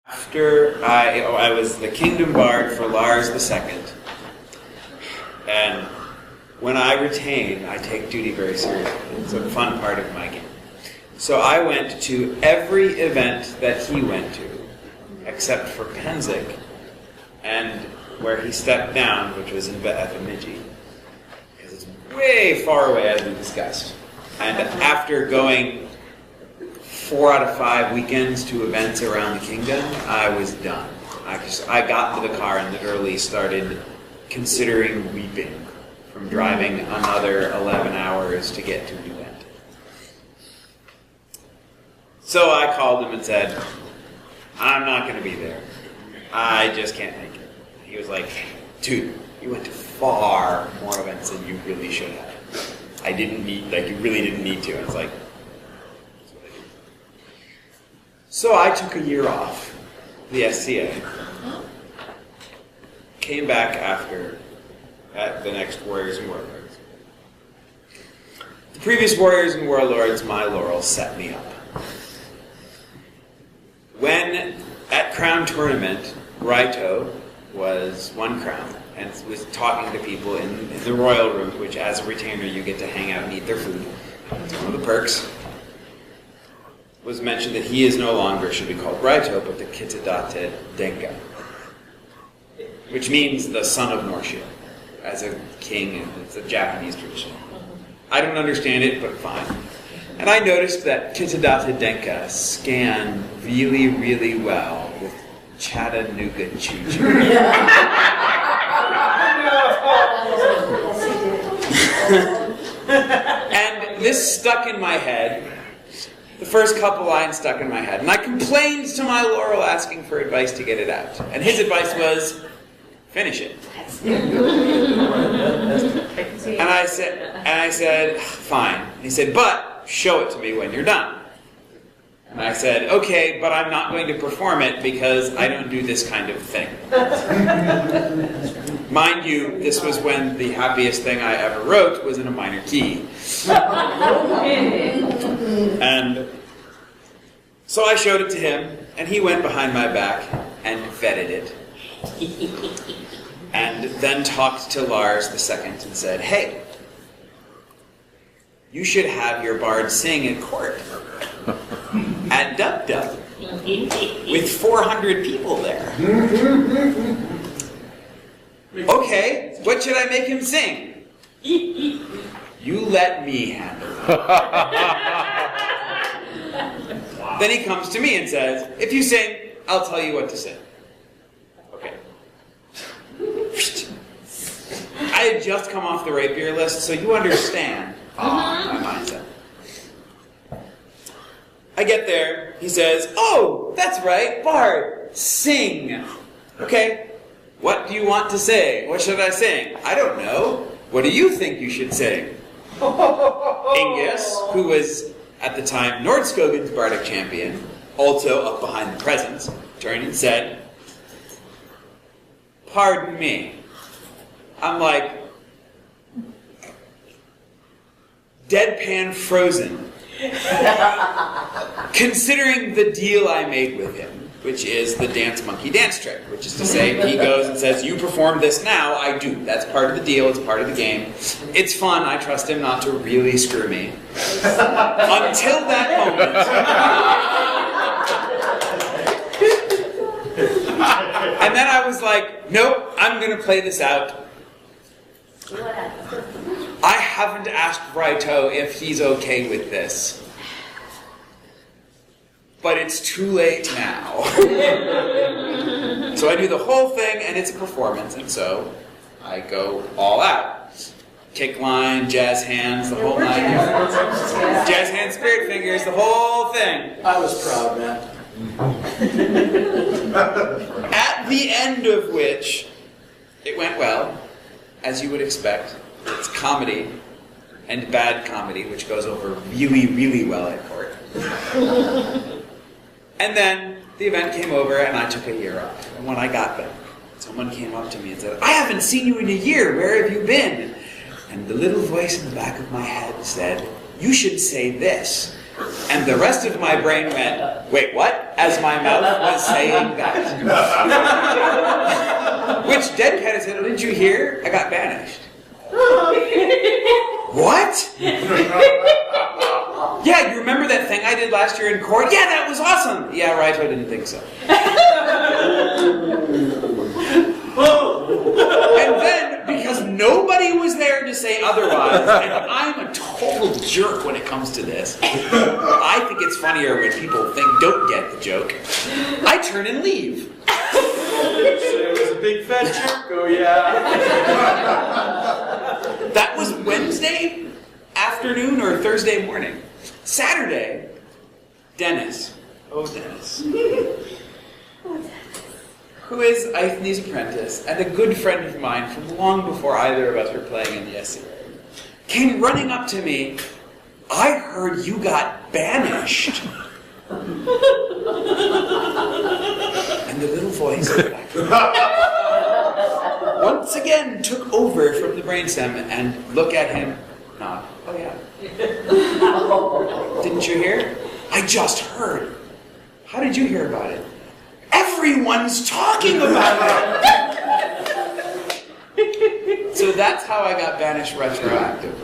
After I was the Kingdom Bard for Lars II, and when I retain, I take duty very seriously. It's a fun part of my game. So I went to every event that he went to, except for Penzik, and where he stepped down, which was in Bemidji, because it's way far away, as we discussed. And after going 4 out of 5 weekends to events around the kingdom, I was done. I got to the car and literally started considering weeping from driving another 11 hours to get to an event. So I called him and said, I'm not going to be there. I just can't make it. He was like, dude, you went to far more events than you really should have. You really didn't need to. I was like, so I took a year off the SCA. Came back at the next Warriors and Warlords. The previous Warriors and Warlords, my laurels set me up. When at Crown Tournament, Raito won Crown and was talking to people in the Royal Room, which as a retainer you get to hang out and eat their food. It's one of the perks. Was mentioned that he is no longer should be called Raito, but the Kitadate Denka, which means the son of Norsha, as a king, and it's a Japanese tradition. I don't understand it, but fine. And I noticed that Kitadate Denka scan really, really well with Chattanooga Choo-Choo. And this stuck in my head. The first couple lines stuck in my head. And I complained to my laurel asking for advice to get it out. And his advice was, finish it. And I said, fine. And he said, but show it to me when you're done. And I said, okay, but I'm not going to perform it because I don't do this kind of thing. Mind you, this was when the happiest thing I ever wrote was in a minor key. And so I showed it to him, and he went behind my back and vetted it. And then talked to Lars II and said, hey, you should have your bard sing at court at Dub Dub with 400 people there. Okay, what should I make him sing? You let me handle it. Then he comes to me and says, if you sing, I'll tell you what to sing. Okay. I had just come off the rapier list, so you understand my mindset. I get there, he says, oh, that's right, Bard, sing. Okay, what do you want to say? What should I sing? I don't know. What do you think you should sing? Ingus, who was at the time Nordskogen's Bardic champion, also up behind the presence, turned and said, pardon me. I'm like, deadpan frozen. Considering the deal I made with him, which is the dance monkey dance trick, which is to say, he goes and says, you perform this now, I do. That's part of the deal, it's part of the game. It's fun, I trust him not to really screw me. Until that moment. And then I was like, nope, I'm going to play this out. I haven't asked Raito if he's okay with this. But it's too late now. So I do the whole thing, and it's a performance, and so I go all out. Kick line, jazz hands, the whole nine yards. Jazz hands, spirit fingers, the whole thing. I was proud, man. At the end of which, it went well, as you would expect. It's comedy, and bad comedy, which goes over really, really well at court. And then the event came over, and I took a year off. And when I got back, someone came up to me and said, I haven't seen you in a year, where have you been? And the little voice in the back of my head said, you should say this. And the rest of my brain went, wait, what? As my mouth was saying that. Which Deadcat said, oh, didn't you hear? I got banished. What? Yeah, you remember that thing I did last year in court? Yeah, that was awesome. Yeah, right, I didn't think so. And then, because nobody was there to say otherwise, and I'm a total jerk when it comes to this, I think it's funnier when people don't get the joke, I turn and leave. It was a big fat jerk, oh yeah. That was Wednesday afternoon or Thursday morning. Saturday, Dennis. Oh, Dennis. Who is Eithne's apprentice and a good friend of mine from long before either of us were playing in the SCA, came running up to me. I heard you got banished. And the little voice once again took over from the brainstem and look at him, nod. Oh yeah. Didn't you hear? I just heard. How did you hear about it? Everyone's talking about it! So that's how I got banished retroactive.